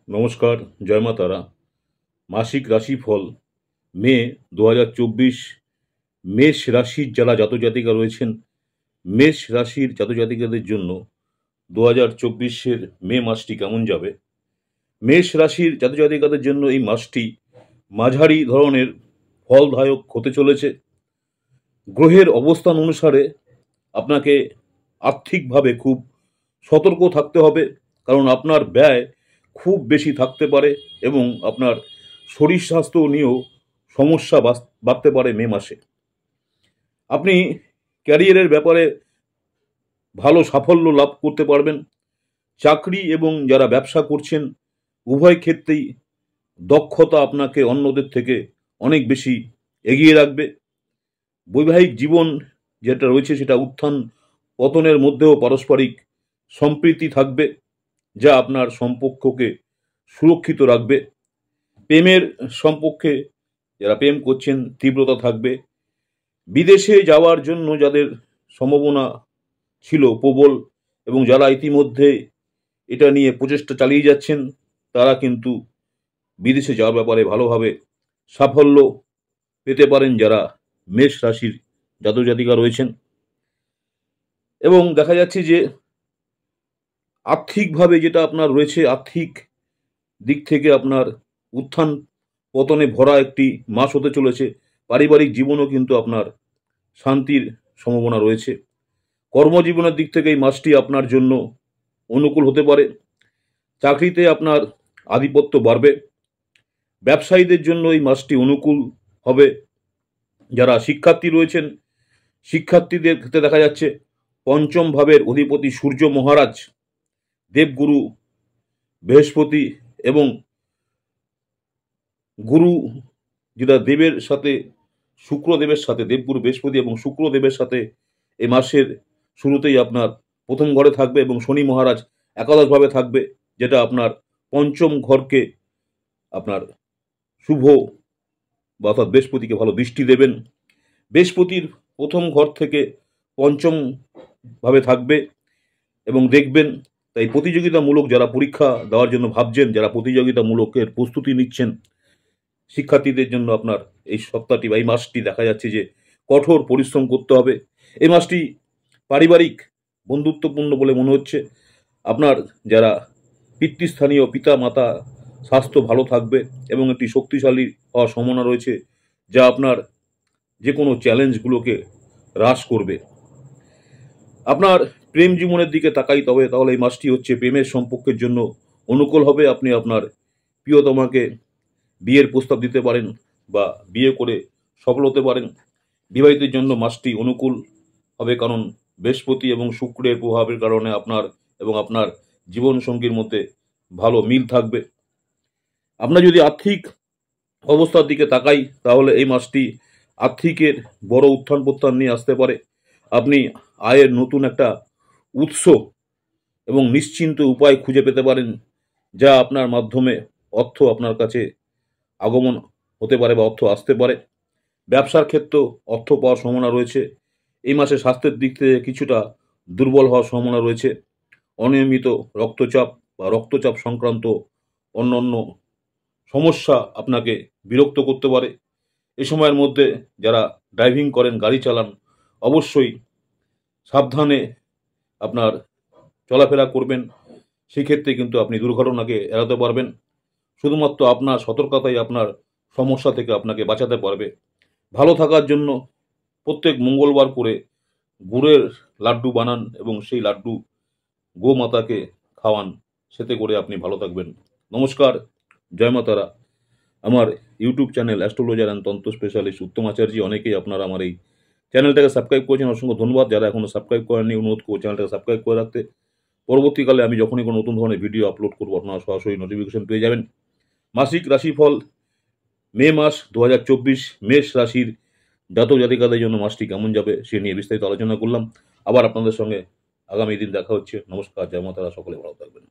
নমস্কার, জয় মা তারা। মাসিক রাশিফল মে 2024। মেষ রাশির যারা জাতজাতিকা রয়েছেন, মেষ রাশির জাতজাতিকাদের জন্য 2024-এর মে মাসটি কেমন যাবে? মেষ রাশির জাতজাতিকাদের জন্য এই মাসটি মাঝারি ধরনের ফলদায়ক হতে চলেছে। গ্রহের অবস্থান অনুসারে আপনাকে আর্থিকভাবে খুব সতর্ক থাকতে হবে, কারণ আপনার ব্যয় খুব বেশি থাকতে পারে এবং আপনার শরীর স্বাস্থ্য নিয়েও সমস্যা বাড়তে পারে মে মাসে। আপনি ক্যারিয়ারের ব্যাপারে ভালো সাফল্য লাভ করতে পারবেন। চাকরি এবং যারা ব্যবসা করছেন উভয় ক্ষেত্রেই দক্ষতা আপনাকে অন্যদের থেকে অনেক বেশি এগিয়ে রাখবে। বৈবাহিক জীবন যেটা রয়েছে সেটা উত্থান পতনের মধ্যেও পারস্পরিক সম্প্রীতি থাকবে, যা আপনার সম্পর্ককে সুরক্ষিত রাখবে। প্রেমের সম্পর্কে যারা প্রেম করছেন তীব্রতা থাকবে। বিদেশে যাওয়ার জন্য যাদের সম্ভাবনা ছিল প্রবল এবং যারা ইতিমধ্যে এটা নিয়ে প্রচেষ্টা চালিয়ে যাচ্ছেন, তারা কিন্তু বিদেশে যাওয়ার ব্যাপারে ভালোভাবে সাফল্য পেতে পারেন যারা মেষ রাশির জাতজাতিকা রয়েছেন। এবং দেখা যাচ্ছে যে আর্থিকভাবে যেটা আপনার রয়েছে, আর্থিক দিক থেকে আপনার উত্থান পতনে ভরা একটি মাস হতে চলেছে। পারিবারিক জীবনও কিন্তু আপনার শান্তির সম্ভাবনা রয়েছে। কর্মজীবনের দিক থেকে এই মাসটি আপনার জন্য অনুকূল হতে পারে। চাকরিতে আপনার আধিপত্য বাড়বে। ব্যবসায়ীদের জন্য এই মাসটি অনুকূল হবে। যারা শিক্ষার্থী রয়েছেন, শিক্ষার্থীদের ক্ষেত্রে দেখা যাচ্ছে পঞ্চম ভাবের অধিপতি সূর্য মহারাজ, দেবগুরু বৃহস্পতি এবং গুরু যেটা দেবের সাথে শুক্রদেবের সাথে, দেবগুরু বৃহস্পতি এবং শুক্রদেবের সাথে এই মাসের শুরুতেই আপনার প্রথম ঘরে থাকবে এবং শনি মহারাজ একাদশভাবে থাকবে, যেটা আপনার পঞ্চম ঘরকে আপনার শুভ বা অর্থাৎ বৃহস্পতিকে ভালো দৃষ্টি দেবেন। বৃহস্পতির প্রথম ঘর থেকে পঞ্চম ভাবে থাকবে এবং দেখবেন। তাই প্রতিযোগিতামূলক যারা পরীক্ষা দেওয়ার জন্য ভাবছেন, যারা প্রতিযোগিতামূলকের প্রস্তুতি নিচ্ছেন, শিক্ষার্থীদের জন্য আপনার এই সপ্তাহটি বা এই মাসটি দেখা যাচ্ছে যে কঠোর পরিশ্রম করতে হবে। এই মাসটি পারিবারিক বন্ধুত্বপূর্ণ বলে মনে হচ্ছে। আপনার যারা পিতৃস্থানীয় পিতা মাতা স্বাস্থ্য ভালো থাকবে এবং একটি শক্তিশালী হওয়ার সম্ভাবনা রয়েছে, যা আপনার যে কোনো চ্যালেঞ্জগুলোকে হ্রাস করবে। আপনার প্রেম জীবনের দিকে তাকাই তাহলে এই মাসটি হচ্ছে প্রেমের সম্পর্কের জন্য অনুকূল হবে। আপনি আপনার প্রিয়তমাকে বিয়ের প্রস্তাব দিতে পারেন বা বিয়ে করে সফল হতে পারেন। বিবাহিতের জন্য মাসটি অনুকূল হবে, কারণ বৃহস্পতি এবং শুক্রের প্রভাবের কারণে আপনার এবং আপনার জীবনসঙ্গীর মধ্যে ভালো মিল থাকবে। আমরা যদি আর্থিক অবস্থার দিকে তাকাই তাহলে এই মাসটি আর্থিকের বড় উত্থান পত্থান নিয়ে আসতে পারে। আপনি আয়ের নতুন একটা উৎস এবং নিশ্চিন্ত উপায় খুঁজে পেতে পারেন, যা আপনার মাধ্যমে অর্থ আপনার কাছে আগমন হতে পারে বা অর্থ আসতে পারে। ব্যবসার ক্ষেত্রেও অর্থ পাওয়ার সম্ভাবনা রয়েছে। এই মাসে স্বাস্থ্যের দিক থেকে কিছুটা দুর্বল হওয়ার সম্ভাবনা রয়েছে। অনিয়মিত রক্তচাপ বা রক্তচাপ সংক্রান্ত অন্যান্য সমস্যা আপনাকে বিরক্ত করতে পারে। এই সময়ের মধ্যে যারা ড্রাইভিং করেন, গাড়ি চালান, অবশ্যই সাবধানে আপনার চলাফেরা করবেন। সেই ক্ষেত্রে কিন্তু আপনি দুর্ঘটনাকে এড়াতে পারবেন। শুধুমাত্র আপনার সতর্কতাই আপনার সমস্যা থেকে আপনাকে বাঁচাতে পারবে। ভালো থাকার জন্য প্রত্যেক মঙ্গলবার করে গুড়ের লাড্ডু বানান এবং সেই লাড্ডু গোমাতাকে খাওয়ান, সেতে করে আপনি ভালো থাকবেন। নমস্কার, জয় মা তারা। আমার ইউটিউব চ্যানেল অ্যাস্ট্রোলজার অ্যান্ড তন্ত্র স্পেশালিস্ট উত্তম আচার্য, অনেকেই আপনারা আমার এই চ্যানেলটাকে সাবস্ক্রাইব করেছেন, অসংখ্য ধন্যবাদ। যারা এখনও সাবস্ক্রাইব করেননি অনুরোধ করব চ্যানেলটাকে সাবস্ক্রাইব করে রাখতে। পরবর্তীকালে আমি যখনই কোনো নতুন ধরনের ভিডিও আপলোড করবো আপনারা সরাসরি নোটিফিকেশন পেয়ে যাবেন। মাসিক রাশিফল মে মাস 2024 মেষ রাশির জাতক জাতিকাদের জন্য মাসটি কেমন যাবে সে নিয়ে বিস্তারিত আলোচনা করলাম। আবার আপনাদের সঙ্গে আগামী দিন দেখা হচ্ছে। নমস্কার, জয় মা তারা। সকলে ভালো থাকবেন।